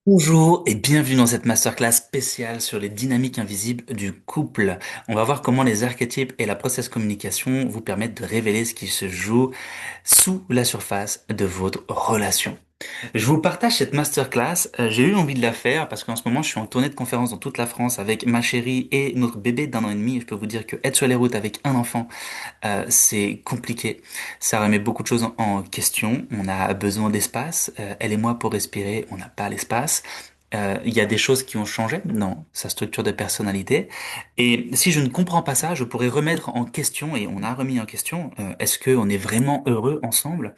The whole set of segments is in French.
Bonjour et bienvenue dans cette masterclass spéciale sur les dynamiques invisibles du couple. On va voir comment les archétypes et la process communication vous permettent de révéler ce qui se joue sous la surface de votre relation. Je vous partage cette masterclass. J'ai eu envie de la faire parce qu'en ce moment, je suis en tournée de conférences dans toute la France avec ma chérie et notre bébé d'un an et demi. Et je peux vous dire que être sur les routes avec un enfant, c'est compliqué. Ça remet beaucoup de choses en question. On a besoin d'espace. Elle et moi, pour respirer, on n'a pas l'espace. Il y a des choses qui ont changé dans sa structure de personnalité. Et si je ne comprends pas ça, je pourrais remettre en question, et on a remis en question, est-ce qu'on est vraiment heureux ensemble?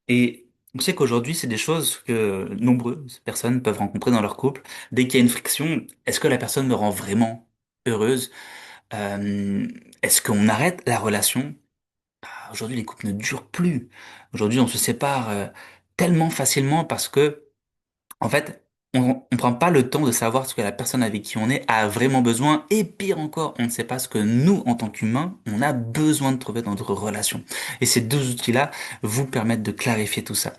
Et on sait qu'aujourd'hui, c'est des choses que nombreuses personnes peuvent rencontrer dans leur couple. Dès qu'il y a une friction, est-ce que la personne me rend vraiment heureuse? Euh, Est-ce qu'on arrête la relation? Aujourd'hui, les couples ne durent plus. Aujourd'hui, on se sépare tellement facilement parce que, en fait, on prend pas le temps de savoir ce que la personne avec qui on est a vraiment besoin. Et pire encore, on ne sait pas ce que nous, en tant qu'humains, on a besoin de trouver dans notre relation. Et ces deux outils-là vous permettent de clarifier tout ça.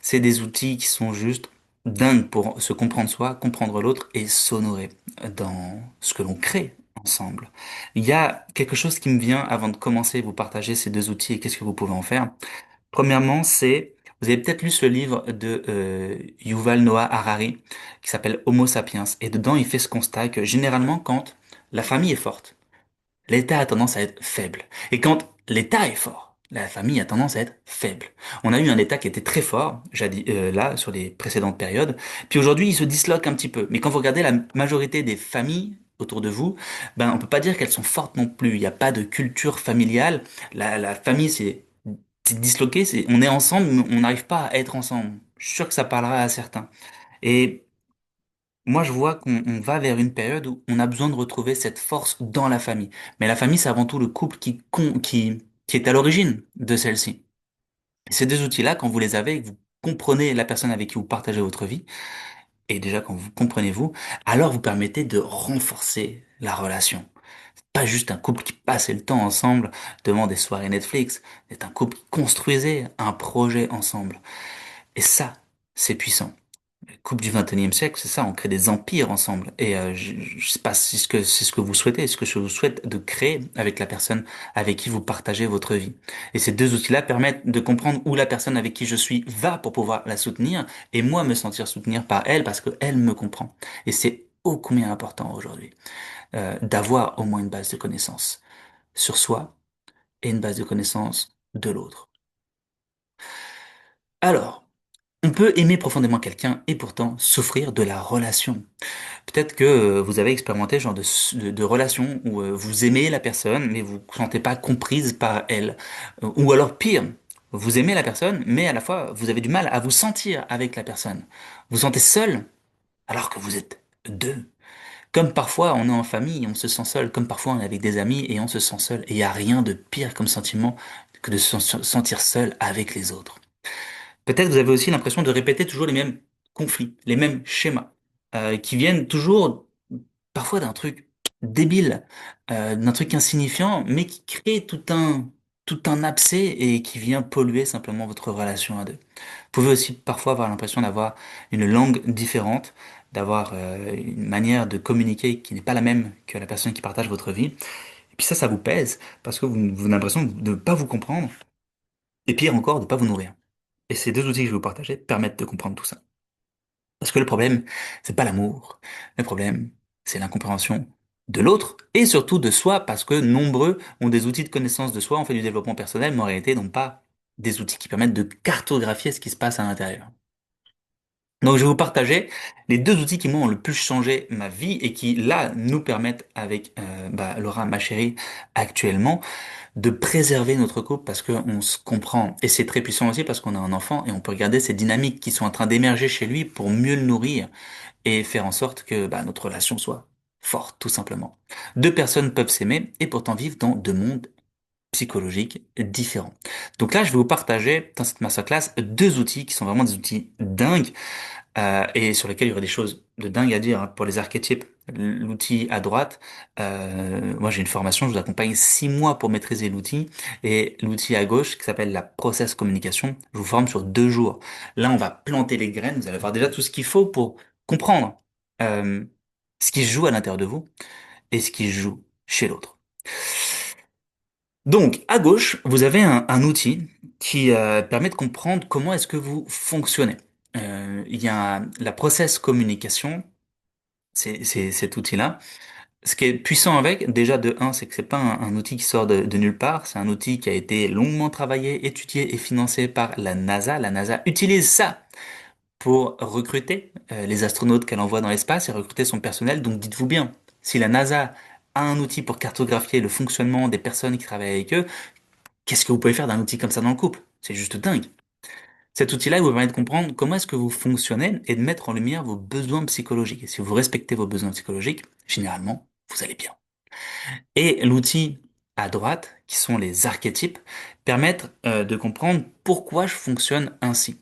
C'est des outils qui sont juste dingues pour se comprendre soi, comprendre l'autre et s'honorer dans ce que l'on crée ensemble. Il y a quelque chose qui me vient avant de commencer à vous partager ces deux outils et qu'est-ce que vous pouvez en faire. Premièrement, vous avez peut-être lu ce livre de Yuval Noah Harari qui s'appelle Homo Sapiens. Et dedans, il fait ce constat que généralement, quand la famille est forte, l'État a tendance à être faible. Et quand l'État est fort, la famille a tendance à être faible. On a eu un État qui était très fort, là, sur les précédentes périodes. Puis aujourd'hui, il se disloque un petit peu. Mais quand vous regardez la majorité des familles autour de vous, ben, on peut pas dire qu'elles sont fortes non plus. Il n'y a pas de culture familiale. La famille, c'est disloqué, on est ensemble, mais on n'arrive pas à être ensemble. Je suis sûr que ça parlera à certains. Et moi, je vois qu'on va vers une période où on a besoin de retrouver cette force dans la famille. Mais la famille, c'est avant tout le couple qui est à l'origine de celle-ci. Et ces deux outils-là, quand vous les avez et que vous comprenez la personne avec qui vous partagez votre vie, et déjà quand vous comprenez vous, alors vous permettez de renforcer la relation. C'est pas juste un couple qui passait le temps ensemble devant des soirées Netflix. C'est un couple qui construisait un projet ensemble. Et ça, c'est puissant. Couple du 21e siècle, c'est ça, on crée des empires ensemble. Et je sais pas si c'est ce que vous souhaitez, ce que je vous souhaite de créer avec la personne avec qui vous partagez votre vie. Et ces deux outils-là permettent de comprendre où la personne avec qui je suis va pour pouvoir la soutenir et moi me sentir soutenir par elle parce qu'elle me comprend. Et c'est ô combien important aujourd'hui d'avoir au moins une base de connaissances sur soi et une base de connaissances de l'autre. Alors, on peut aimer profondément quelqu'un et pourtant souffrir de la relation. Peut-être que vous avez expérimenté ce genre de relation où vous aimez la personne, mais vous vous sentez pas comprise par elle. Ou alors pire, vous aimez la personne, mais à la fois vous avez du mal à vous sentir avec la personne. Vous vous sentez seul alors que vous êtes deux. Comme parfois on est en famille et on se sent seul, comme parfois on est avec des amis et on se sent seul. Et il n'y a rien de pire comme sentiment que de se sentir seul avec les autres. Peut-être vous avez aussi l'impression de répéter toujours les mêmes conflits, les mêmes schémas, qui viennent toujours parfois d'un truc débile, d'un truc insignifiant, mais qui crée tout un abcès et qui vient polluer simplement votre relation à deux. Vous pouvez aussi parfois avoir l'impression d'avoir une langue différente, d'avoir une manière de communiquer qui n'est pas la même que la personne qui partage votre vie. Et puis ça vous pèse parce que vous avez l'impression de ne pas vous comprendre, et pire encore, de ne pas vous nourrir. Et ces deux outils que je vais vous partager permettent de comprendre tout ça. Parce que le problème, c'est pas l'amour. Le problème, c'est l'incompréhension de l'autre et surtout de soi parce que nombreux ont des outils de connaissance de soi, on fait du développement personnel, mais en réalité n'ont pas des outils qui permettent de cartographier ce qui se passe à l'intérieur. Donc, je vais vous partager les deux outils qui m'ont le plus changé ma vie et qui, là, nous permettent avec Laura, ma chérie, actuellement, de préserver notre couple parce qu'on se comprend. Et c'est très puissant aussi parce qu'on a un enfant et on peut regarder ces dynamiques qui sont en train d'émerger chez lui pour mieux le nourrir et faire en sorte que notre relation soit forte, tout simplement. Deux personnes peuvent s'aimer et pourtant vivre dans deux mondes psychologiques différents. Donc là, je vais vous partager dans cette masterclass deux outils qui sont vraiment des outils dingues et sur lesquels il y aurait des choses de dingue à dire hein. Pour les archétypes, l'outil à droite, moi j'ai une formation, je vous accompagne 6 mois pour maîtriser l'outil, et l'outil à gauche qui s'appelle la process communication, je vous forme sur 2 jours. Là, on va planter les graines, vous allez avoir déjà tout ce qu'il faut pour comprendre euh, ce qui se joue à l'intérieur de vous et ce qui se joue chez l'autre. Donc, à gauche, vous avez un outil qui permet de comprendre comment est-ce que vous fonctionnez. Il y a la process communication, c'est cet outil-là. Ce qui est puissant avec, déjà de un, c'est que c'est pas un outil qui sort de nulle part, c'est un outil qui a été longuement travaillé, étudié et financé par la NASA. La NASA utilise ça pour recruter les astronautes qu'elle envoie dans l'espace et recruter son personnel. Donc dites-vous bien, si la NASA a un outil pour cartographier le fonctionnement des personnes qui travaillent avec eux, qu'est-ce que vous pouvez faire d'un outil comme ça dans le couple? C'est juste dingue. Cet outil-là il vous permet de comprendre comment est-ce que vous fonctionnez et de mettre en lumière vos besoins psychologiques. Et si vous respectez vos besoins psychologiques, généralement, vous allez bien. Et l'outil à droite, qui sont les archétypes, permettent de comprendre pourquoi je fonctionne ainsi.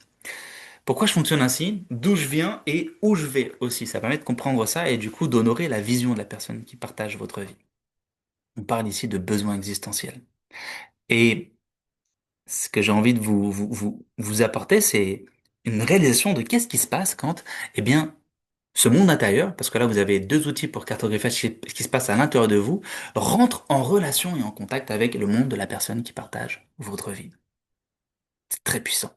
Pourquoi je fonctionne ainsi, d'où je viens et où je vais aussi. Ça permet de comprendre ça et du coup d'honorer la vision de la personne qui partage votre vie. On parle ici de besoins existentiels. Et ce que j'ai envie de vous apporter, c'est une réalisation de qu'est-ce qui se passe quand, eh bien, ce monde intérieur, parce que là vous avez deux outils pour cartographier ce qui se passe à l'intérieur de vous, rentre en relation et en contact avec le monde de la personne qui partage votre vie. C'est très puissant.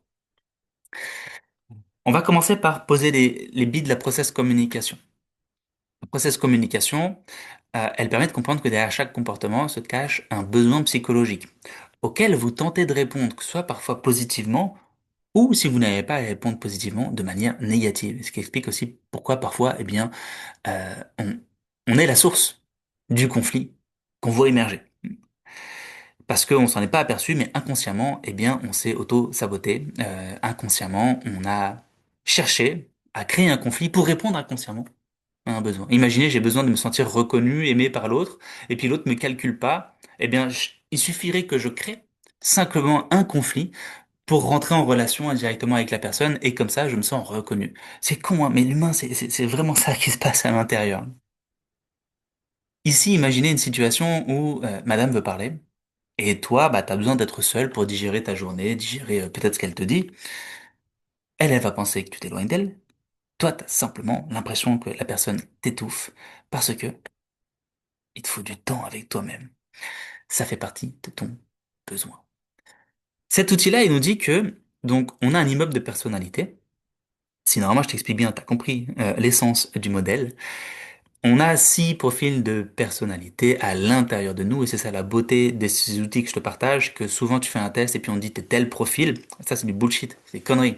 On va commencer par poser les billes de la process communication. La process communication, elle permet de comprendre que derrière chaque comportement se cache un besoin psychologique auquel vous tentez de répondre, que ce soit parfois positivement ou si vous n'avez pas à répondre positivement de manière négative. Ce qui explique aussi pourquoi parfois, eh bien, euh, on, on est la source du conflit qu'on voit émerger. Parce qu'on s'en est pas aperçu, mais inconsciemment, eh bien, on s'est auto-saboté. Inconsciemment, on a cherché à créer un conflit pour répondre inconsciemment à un besoin. Imaginez, j'ai besoin de me sentir reconnu, aimé par l'autre, et puis l'autre me calcule pas. Eh bien, il suffirait que je crée simplement un conflit pour rentrer en relation indirectement avec la personne, et comme ça, je me sens reconnu. C'est con, hein, mais l'humain, c'est vraiment ça qui se passe à l'intérieur. Ici, imaginez une situation où madame veut parler, et toi, bah, t'as besoin d'être seul pour digérer ta journée, digérer peut-être ce qu'elle te dit. Elle, elle va penser que tu t'éloignes d'elle. Toi, t'as simplement l'impression que la personne t'étouffe parce que il te faut du temps avec toi-même. Ça fait partie de ton besoin. Cet outil-là, il nous dit que, donc, on a un immeuble de personnalité. Si normalement je t'explique bien, t'as compris l'essence du modèle. On a 6 profils de personnalité à l'intérieur de nous, et c'est ça la beauté de ces outils que je te partage, que souvent tu fais un test et puis on te dit t'es tel profil. Ça, c'est du bullshit, c'est des conneries.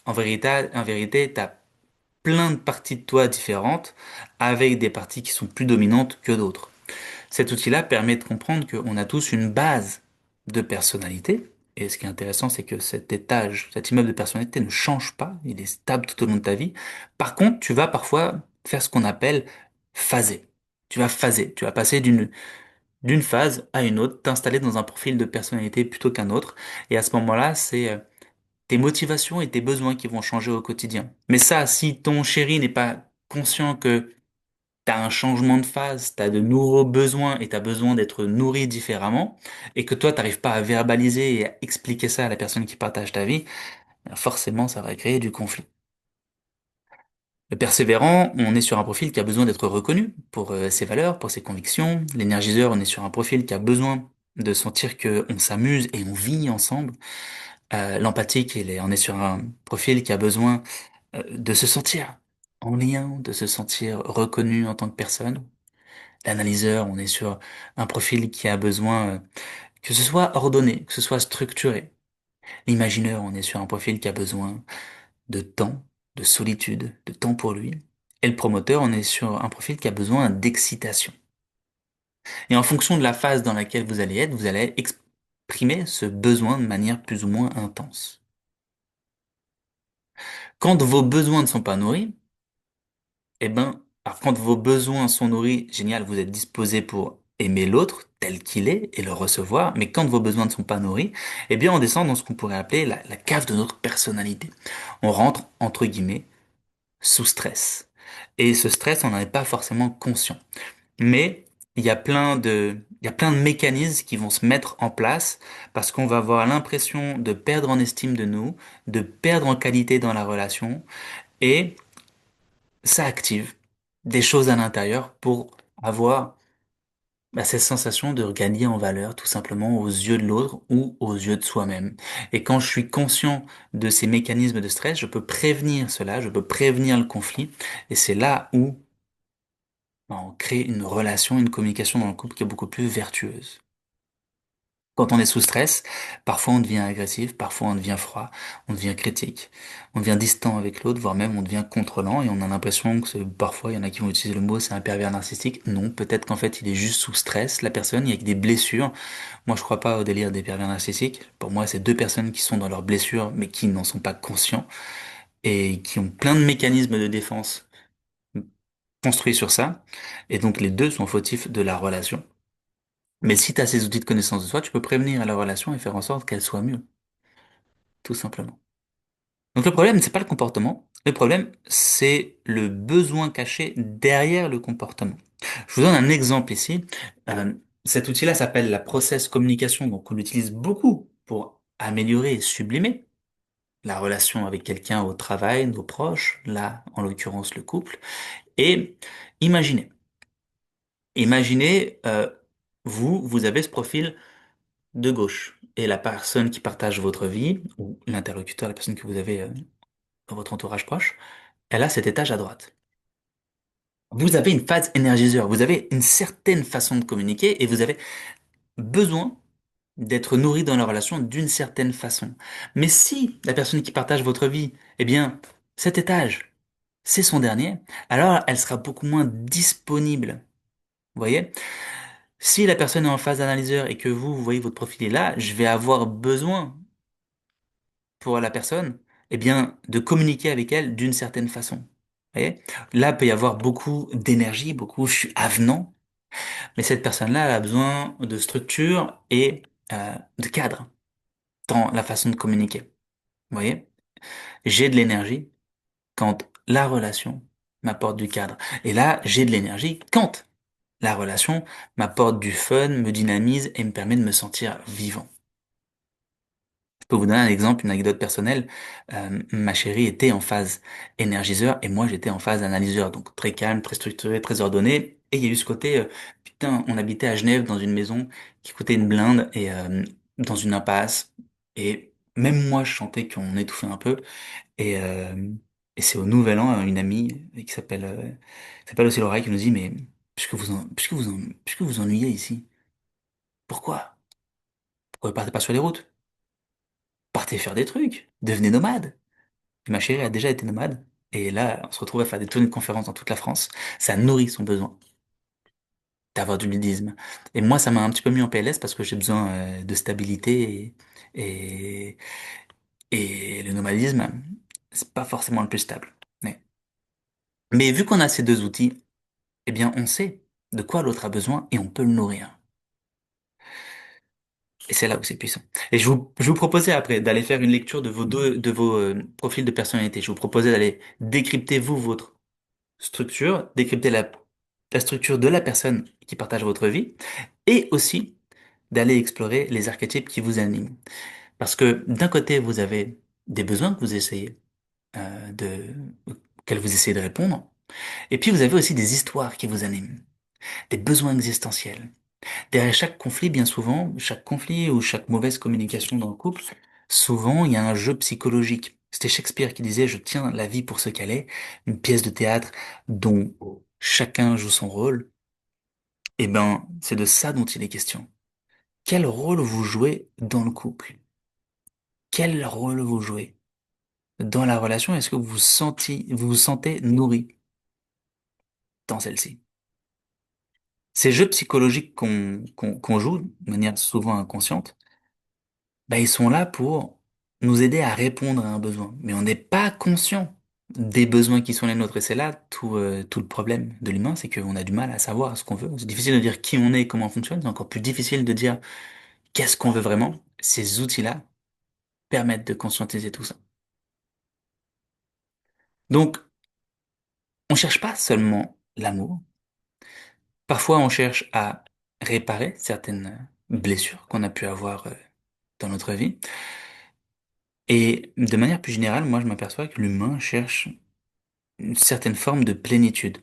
En vérité, t'as plein de parties de toi différentes, avec des parties qui sont plus dominantes que d'autres. Cet outil-là permet de comprendre qu'on a tous une base de personnalité. Et ce qui est intéressant, c'est que cet étage, cet immeuble de personnalité ne change pas, il est stable tout au long de ta vie. Par contre, tu vas parfois faire ce qu'on appelle phaser. Tu vas phaser, tu vas passer d'une phase à une autre, t'installer dans un profil de personnalité plutôt qu'un autre. Et à ce moment-là, c'est tes motivations et tes besoins qui vont changer au quotidien. Mais ça, si ton chéri n'est pas conscient que t'as un changement de phase, t'as de nouveaux besoins et t'as besoin d'être nourri différemment, et que toi, t'arrives pas à verbaliser et à expliquer ça à la personne qui partage ta vie, forcément, ça va créer du conflit. Le persévérant, on est sur un profil qui a besoin d'être reconnu pour ses valeurs, pour ses convictions. L'énergiseur, on est sur un profil qui a besoin de sentir que on s'amuse et on vit ensemble. L'empathique, on est sur un profil qui a besoin de se sentir en lien, de se sentir reconnu en tant que personne. L'analyseur, on est sur un profil qui a besoin que ce soit ordonné, que ce soit structuré. L'imagineur, on est sur un profil qui a besoin de temps, de solitude, de temps pour lui. Et le promoteur, on est sur un profil qui a besoin d'excitation. Et en fonction de la phase dans laquelle vous allez être, vous allez exprimer ce besoin de manière plus ou moins intense. Quand vos besoins ne sont pas nourris, eh ben, alors quand vos besoins sont nourris, génial, vous êtes disposé pour aimer l'autre tel qu'il est et le recevoir, mais quand vos besoins ne sont pas nourris, eh bien, on descend dans ce qu'on pourrait appeler la cave de notre personnalité. On rentre, entre guillemets, sous stress. Et ce stress, on n'en est pas forcément conscient. Mais il y a plein de mécanismes qui vont se mettre en place parce qu'on va avoir l'impression de perdre en estime de nous, de perdre en qualité dans la relation, et ça active des choses à l'intérieur pour avoir cette sensation de gagner en valeur tout simplement aux yeux de l'autre ou aux yeux de soi-même. Et quand je suis conscient de ces mécanismes de stress, je peux prévenir cela, je peux prévenir le conflit. Et c'est là où on crée une relation, une communication dans le couple qui est beaucoup plus vertueuse. Quand on est sous stress, parfois on devient agressif, parfois on devient froid, on devient critique, on devient distant avec l'autre, voire même on devient contrôlant et on a l'impression que parfois il y en a qui vont utiliser le mot c'est un pervers narcissique. Non, peut-être qu'en fait il est juste sous stress, la personne, il y a que des blessures. Moi je crois pas au délire des pervers narcissiques. Pour moi c'est deux personnes qui sont dans leurs blessures mais qui n'en sont pas conscients et qui ont plein de mécanismes de défense construits sur ça. Et donc les deux sont fautifs de la relation. Mais si tu as ces outils de connaissance de soi, tu peux prévenir la relation et faire en sorte qu'elle soit mieux, tout simplement. Donc le problème, c'est pas le comportement. Le problème, c'est le besoin caché derrière le comportement. Je vous donne un exemple ici. Euh, Cet outil-là s'appelle la process communication, donc on l'utilise beaucoup pour améliorer et sublimer la relation avec quelqu'un au travail, nos proches, là, en l'occurrence, le couple. Et imaginez, imaginez, vous avez ce profil de gauche. Et la personne qui partage votre vie, ou l'interlocuteur, la personne que vous avez dans votre entourage proche, elle a cet étage à droite. Vous avez une phase énergiseur, vous avez une certaine façon de communiquer et vous avez besoin d'être nourri dans la relation d'une certaine façon. Mais si la personne qui partage votre vie, eh bien, cet étage, c'est son dernier, alors elle sera beaucoup moins disponible. Vous voyez? Si la personne est en phase analyseur et que vous voyez votre profil est là, je vais avoir besoin pour la personne, eh bien, de communiquer avec elle d'une certaine façon. Vous voyez. Là, il peut y avoir beaucoup d'énergie, beaucoup, je suis avenant, mais cette personne-là, elle a besoin de structure et de cadre dans la façon de communiquer. Vous voyez. J'ai de l'énergie quand la relation m'apporte du cadre. Et là, j'ai de l'énergie quand la relation m'apporte du fun, me dynamise et me permet de me sentir vivant. Je peux vous donner un exemple, une anecdote personnelle. Ma chérie était en phase énergiseur et moi j'étais en phase analyseur, donc très calme, très structuré, très ordonné. Et il y a eu ce côté, putain, on habitait à Genève dans une maison qui coûtait une blinde et dans une impasse. Et même moi je sentais qu'on étouffait un peu. Et, euh, et c'est au Nouvel An, une amie qui s'appelle aussi Laura qui nous dit, mais puisque vous ennuyez ici, pourquoi? Pourquoi vous partez pas sur les routes? Partez faire des trucs, devenez nomade. Et ma chérie a déjà été nomade. Et là, on se retrouve à faire des tournées de conférences dans toute la France. Ça nourrit son besoin d'avoir du nudisme. Et moi, ça m'a un petit peu mis en PLS parce que j'ai besoin de stabilité et, et le nomadisme, c'est pas forcément le plus stable. Mais vu qu'on a ces deux outils, eh bien, on sait de quoi l'autre a besoin et on peut le nourrir. Et c'est là où c'est puissant. Et je vous proposais après d'aller faire une lecture de vos profils de personnalité. Je vous proposais d'aller décrypter vous votre structure, décrypter la structure de la personne qui partage votre vie, et aussi d'aller explorer les archétypes qui vous animent. Parce que d'un côté, vous avez des besoins que vous essayez de auxquels vous essayez de répondre, et puis vous avez aussi des histoires qui vous animent, des besoins existentiels. Derrière chaque conflit, bien souvent, chaque conflit ou chaque mauvaise communication dans le couple, souvent il y a un jeu psychologique. C'était Shakespeare qui disait, je tiens la vie pour ce qu'elle est, une pièce de théâtre dont chacun joue son rôle. Eh ben, c'est de ça dont il est question. Quel rôle vous jouez dans le couple? Quel rôle vous jouez dans la relation? Est-ce que vous vous sentez nourri dans celle-ci? Ces jeux psychologiques qu'on joue de manière souvent inconsciente, ben, ils sont là pour nous aider à répondre à un besoin. Mais on n'est pas conscient des besoins qui sont les nôtres. Et c'est là tout le problème de l'humain, c'est qu'on a du mal à savoir ce qu'on veut. C'est difficile de dire qui on est et comment on fonctionne. C'est encore plus difficile de dire qu'est-ce qu'on veut vraiment. Ces outils-là permettent de conscientiser tout ça. Donc, on cherche pas seulement l'amour. Parfois, on cherche à réparer certaines blessures qu'on a pu avoir dans notre vie. Et de manière plus générale, moi, je m'aperçois que l'humain cherche une certaine forme de plénitude.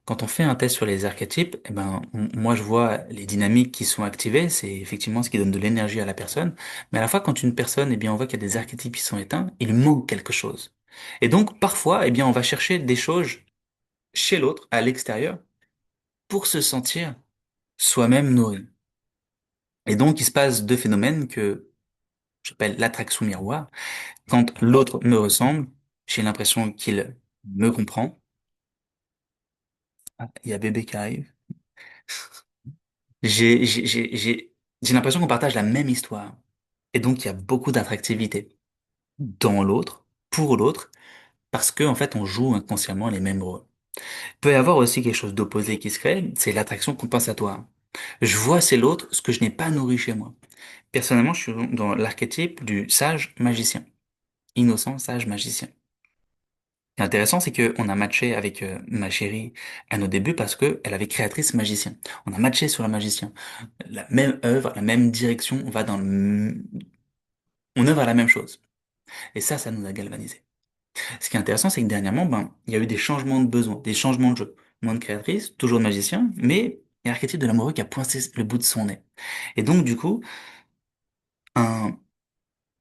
Quand on fait un test sur les archétypes, eh ben, moi je vois les dynamiques qui sont activées, c'est effectivement ce qui donne de l'énergie à la personne. Mais à la fois, quand une personne, eh bien, on voit qu'il y a des archétypes qui sont éteints, il manque quelque chose. Et donc, parfois, eh bien, on va chercher des choses chez l'autre, à l'extérieur, pour se sentir soi-même nourri. Et donc, il se passe deux phénomènes que j'appelle l'attraction miroir. Quand l'autre me ressemble, j'ai l'impression qu'il me comprend. Ah, il y a bébé qui arrive. J'ai l'impression qu'on partage la même histoire. Et donc, il y a beaucoup d'attractivité dans l'autre, pour l'autre, parce que, en fait, on joue inconsciemment les mêmes rôles. Il peut y avoir aussi quelque chose d'opposé qui se crée, c'est l'attraction compensatoire. Je vois chez l'autre ce que je n'ai pas nourri chez moi. Personnellement, je suis dans l'archétype du sage magicien. Innocent, sage magicien. Ce qui est intéressant, c'est qu'on a matché avec ma chérie à nos débuts parce que elle avait créatrice magicien. On a matché sur un magicien. La même œuvre, la même direction, on va dans on œuvre à la même chose. Et ça nous a galvanisé. Ce qui est intéressant, c'est que dernièrement, ben, il y a eu des changements de besoins, des changements de jeu. Moins de créatrice, toujours de magicien, mais il y a l'archétype de l'amoureux qui a pointé le bout de son nez. Et donc, du coup, un,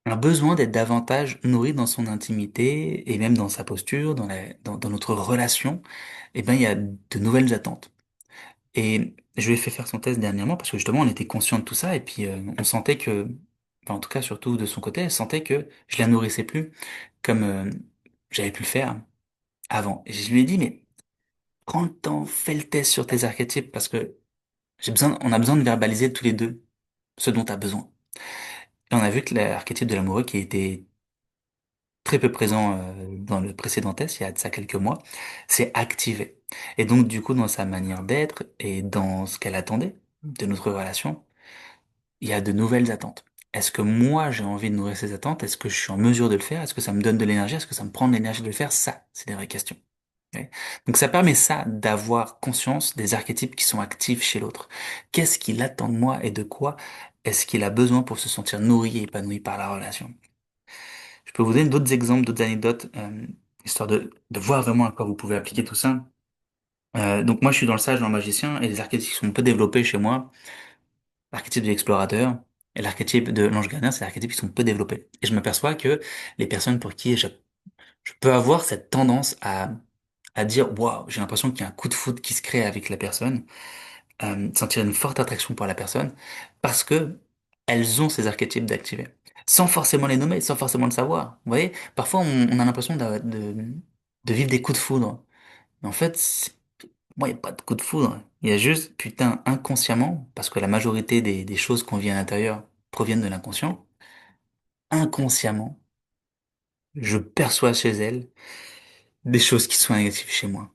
un besoin d'être davantage nourri dans son intimité et même dans sa posture, dans notre relation, eh ben, il y a de nouvelles attentes. Et je lui ai fait faire son test dernièrement parce que justement, on était conscient de tout ça et puis on sentait que, enfin, en tout cas, surtout de son côté, elle sentait que je la nourrissais plus comme j'avais pu le faire avant. Et je lui ai dit, mais prends le temps, fais le test sur tes archétypes parce que on a besoin de verbaliser tous les deux ce dont tu as besoin. Et on a vu que l'archétype de l'amoureux qui était très peu présent dans le précédent test, il y a de ça quelques mois, s'est activé. Et donc, du coup, dans sa manière d'être et dans ce qu'elle attendait de notre relation, il y a de nouvelles attentes. Est-ce que moi, j'ai envie de nourrir ces attentes? Est-ce que je suis en mesure de le faire? Est-ce que ça me donne de l'énergie? Est-ce que ça me prend de l'énergie de le faire? Ça, c'est des vraies questions. Ouais. Donc ça permet ça d'avoir conscience des archétypes qui sont actifs chez l'autre. Qu'est-ce qu'il attend de moi et de quoi est-ce qu'il a besoin pour se sentir nourri et épanoui par la relation? Je peux vous donner d'autres exemples, d'autres anecdotes, histoire de voir vraiment à quoi vous pouvez appliquer tout ça. Donc moi je suis dans le sage, dans le magicien, et les archétypes qui sont peu développés chez moi, l'archétype de l'explorateur et l'archétype de l'ange gardien, c'est des archétypes qui sont peu développés. Et je m'aperçois que les personnes pour qui je peux avoir cette tendance à dire, waouh, j'ai l'impression qu'il y a un coup de foudre qui se crée avec la personne, sentir une forte attraction pour la personne, parce que elles ont ces archétypes d'activer, sans forcément les nommer, sans forcément le savoir. Vous voyez, parfois on a l'impression de vivre des coups de foudre. Mais en fait, moi, il n'y a pas de coup de foudre. Il y a juste, putain, inconsciemment, parce que la majorité des choses qu'on vit à l'intérieur proviennent de l'inconscient, inconsciemment, je perçois chez elle des choses qui sont négatives chez moi.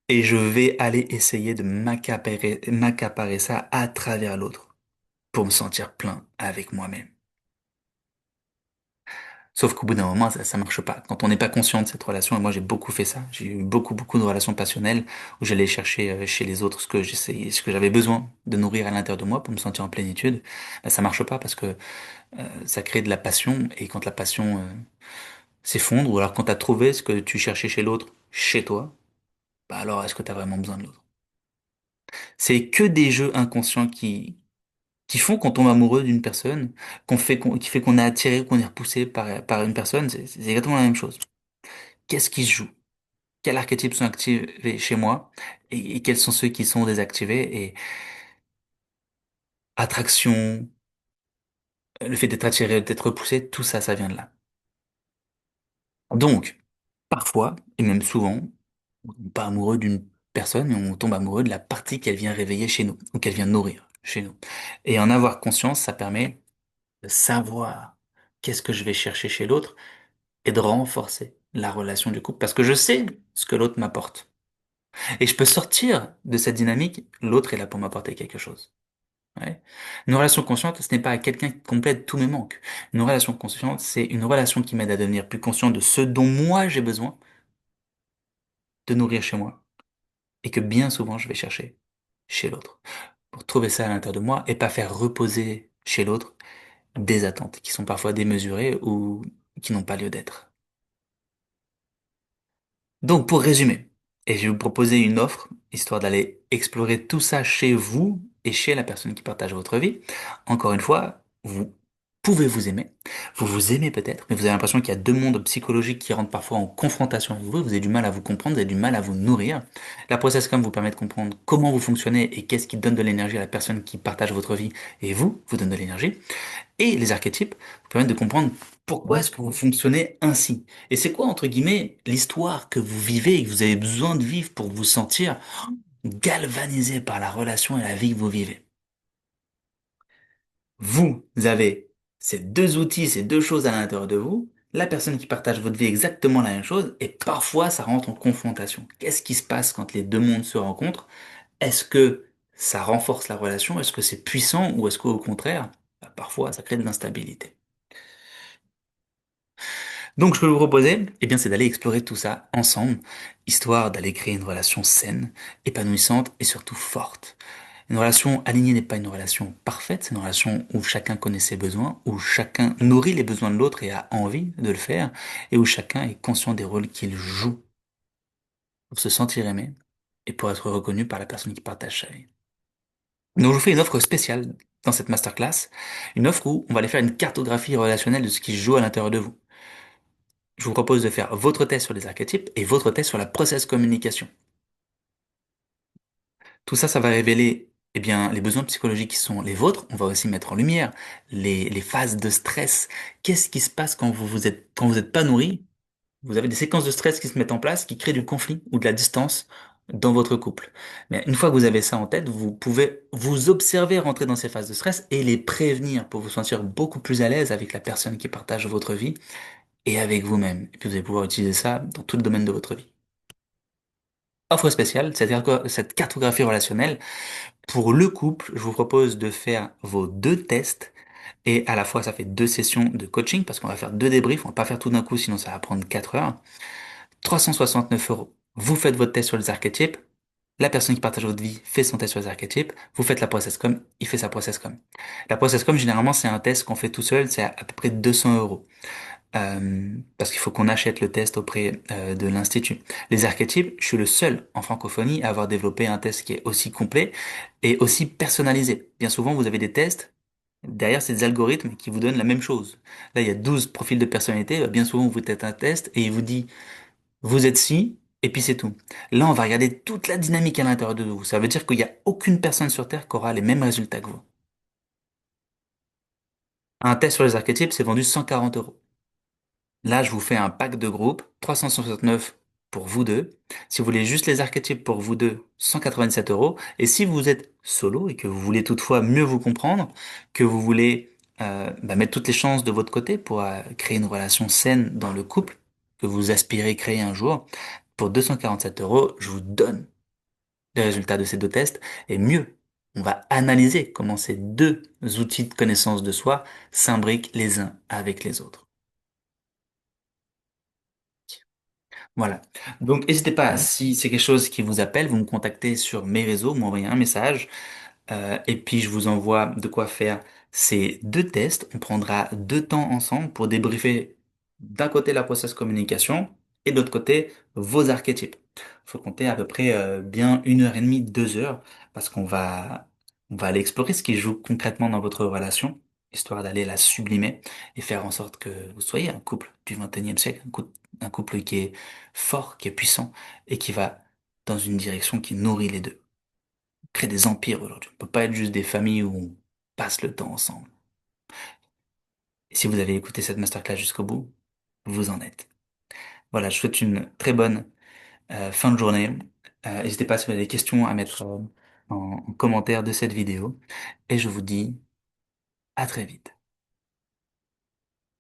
Et je vais aller essayer de m'accaparer ça à travers l'autre pour me sentir plein avec moi-même. Sauf qu'au bout d'un moment, ça marche pas. Quand on n'est pas conscient de cette relation, et moi j'ai beaucoup fait ça, j'ai eu beaucoup de relations passionnelles où j'allais chercher chez les autres ce que j'essayais, ce que j'avais besoin de nourrir à l'intérieur de moi pour me sentir en plénitude. Ben, ça marche pas parce que ça crée de la passion et quand la passion s'effondre ou alors quand tu as trouvé ce que tu cherchais chez l'autre, chez toi, bah alors est-ce que tu as vraiment besoin de l'autre? C'est que des jeux inconscients qui font qu'on tombe amoureux d'une personne, qui fait qu'on est attiré, qu'on est repoussé par une personne, c'est exactement la même chose. Qu'est-ce qui se joue? Quels archétypes sont activés chez moi? Et quels sont ceux qui sont désactivés? Et attraction, le fait d'être attiré, d'être repoussé, tout ça, ça vient de là. Donc, parfois, et même souvent, on tombe pas amoureux d'une personne, mais on tombe amoureux de la partie qu'elle vient réveiller chez nous, ou qu'elle vient nourrir chez nous. Et en avoir conscience, ça permet de savoir qu'est-ce que je vais chercher chez l'autre et de renforcer la relation du couple parce que je sais ce que l'autre m'apporte. Et je peux sortir de cette dynamique, l'autre est là pour m'apporter quelque chose. Ouais. Une relation consciente, ce n'est pas quelqu'un qui complète tous mes manques. Une relation consciente, c'est une relation qui m'aide à devenir plus conscient de ce dont moi j'ai besoin de nourrir chez moi et que bien souvent je vais chercher chez l'autre pour trouver ça à l'intérieur de moi et pas faire reposer chez l'autre des attentes qui sont parfois démesurées ou qui n'ont pas lieu d'être. Donc, pour résumer, et je vais vous proposer une offre, histoire d'aller explorer tout ça chez vous et chez la personne qui partage votre vie. Encore une fois, vous pouvez vous aimer. Vous vous aimez peut-être, mais vous avez l'impression qu'il y a deux mondes psychologiques qui rentrent parfois en confrontation avec vous. Vous avez du mal à vous comprendre, vous avez du mal à vous nourrir. La process com vous permet de comprendre comment vous fonctionnez et qu'est-ce qui donne de l'énergie à la personne qui partage votre vie et vous donne de l'énergie. Et les archétypes vous permettent de comprendre pourquoi est-ce que vous fonctionnez ainsi. Et c'est quoi, entre guillemets, l'histoire que vous vivez et que vous avez besoin de vivre pour vous sentir galvanisé par la relation et la vie que vous vivez. Vous avez ces deux outils, ces deux choses à l'intérieur de vous, la personne qui partage votre vie exactement la même chose, et parfois ça rentre en confrontation. Qu'est-ce qui se passe quand les deux mondes se rencontrent? Est-ce que ça renforce la relation? Est-ce que c'est puissant? Ou est-ce qu'au contraire, bah, parfois ça crée de l'instabilité? Donc, ce que je vous proposais, eh bien, c'est d'aller explorer tout ça ensemble, histoire d'aller créer une relation saine, épanouissante et surtout forte. Une relation alignée n'est pas une relation parfaite, c'est une relation où chacun connaît ses besoins, où chacun nourrit les besoins de l'autre et a envie de le faire, et où chacun est conscient des rôles qu'il joue pour se sentir aimé et pour être reconnu par la personne qui partage sa vie. Donc, je vous fais une offre spéciale dans cette masterclass, une offre où on va aller faire une cartographie relationnelle de ce qui se joue à l'intérieur de vous. Je vous propose de faire votre test sur les archétypes et votre test sur la process communication. Tout ça, ça va révéler eh bien, les besoins psychologiques qui sont les vôtres. On va aussi mettre en lumière les phases de stress. Qu'est-ce qui se passe quand vous êtes pas nourri? Vous avez des séquences de stress qui se mettent en place, qui créent du conflit ou de la distance dans votre couple. Mais une fois que vous avez ça en tête, vous pouvez vous observer rentrer dans ces phases de stress et les prévenir pour vous sentir beaucoup plus à l'aise avec la personne qui partage votre vie et avec vous-même. Et puis vous allez pouvoir utiliser ça dans tout le domaine de votre vie. Offre spéciale, c'est-à-dire que cette cartographie relationnelle, pour le couple, je vous propose de faire vos deux tests et à la fois ça fait deux sessions de coaching parce qu'on va faire deux débriefs, on va pas faire tout d'un coup sinon ça va prendre 4 heures. 369 €. Vous faites votre test sur les archétypes, la personne qui partage votre vie fait son test sur les archétypes, vous faites la process com, il fait sa process com. La process com, généralement, c'est un test qu'on fait tout seul, c'est à peu près 200 €. Parce qu'il faut qu'on achète le test auprès de l'Institut. Les archétypes, je suis le seul en francophonie à avoir développé un test qui est aussi complet et aussi personnalisé. Bien souvent, vous avez des tests, derrière, c'est des algorithmes qui vous donnent la même chose. Là, il y a 12 profils de personnalité, bien souvent, vous faites un test et il vous dit, vous êtes ci, et puis c'est tout. Là, on va regarder toute la dynamique à l'intérieur de vous. Ça veut dire qu'il n'y a aucune personne sur Terre qui aura les mêmes résultats que vous. Un test sur les archétypes, c'est vendu 140 €. Là, je vous fais un pack de groupe, 369 pour vous deux. Si vous voulez juste les archétypes pour vous deux, 197 €. Et si vous êtes solo et que vous voulez toutefois mieux vous comprendre, que vous voulez mettre toutes les chances de votre côté pour créer une relation saine dans le couple, que vous aspirez créer un jour, pour 247 €, je vous donne les résultats de ces deux tests. Et mieux, on va analyser comment ces deux outils de connaissance de soi s'imbriquent les uns avec les autres. Voilà. Donc, n'hésitez pas, si c'est quelque chose qui vous appelle, vous me contactez sur mes réseaux, vous m'envoyez un message, et puis je vous envoie de quoi faire ces deux tests. On prendra 2 temps ensemble pour débriefer d'un côté la process communication et de l'autre côté vos archétypes. Faut compter à peu près bien 1 heure et demie, 2 heures, parce on va aller explorer ce qui joue concrètement dans votre relation, histoire d'aller la sublimer et faire en sorte que vous soyez un couple du 21e siècle, un couple qui est fort, qui est puissant et qui va dans une direction qui nourrit les deux. On crée des empires aujourd'hui. On peut pas être juste des familles où on passe le temps ensemble. Et si vous avez écouté cette masterclass jusqu'au bout, vous en êtes. Voilà, je souhaite une très bonne fin de journée. N'hésitez pas si vous avez des questions à mettre en commentaire de cette vidéo. Et je vous dis à très vite.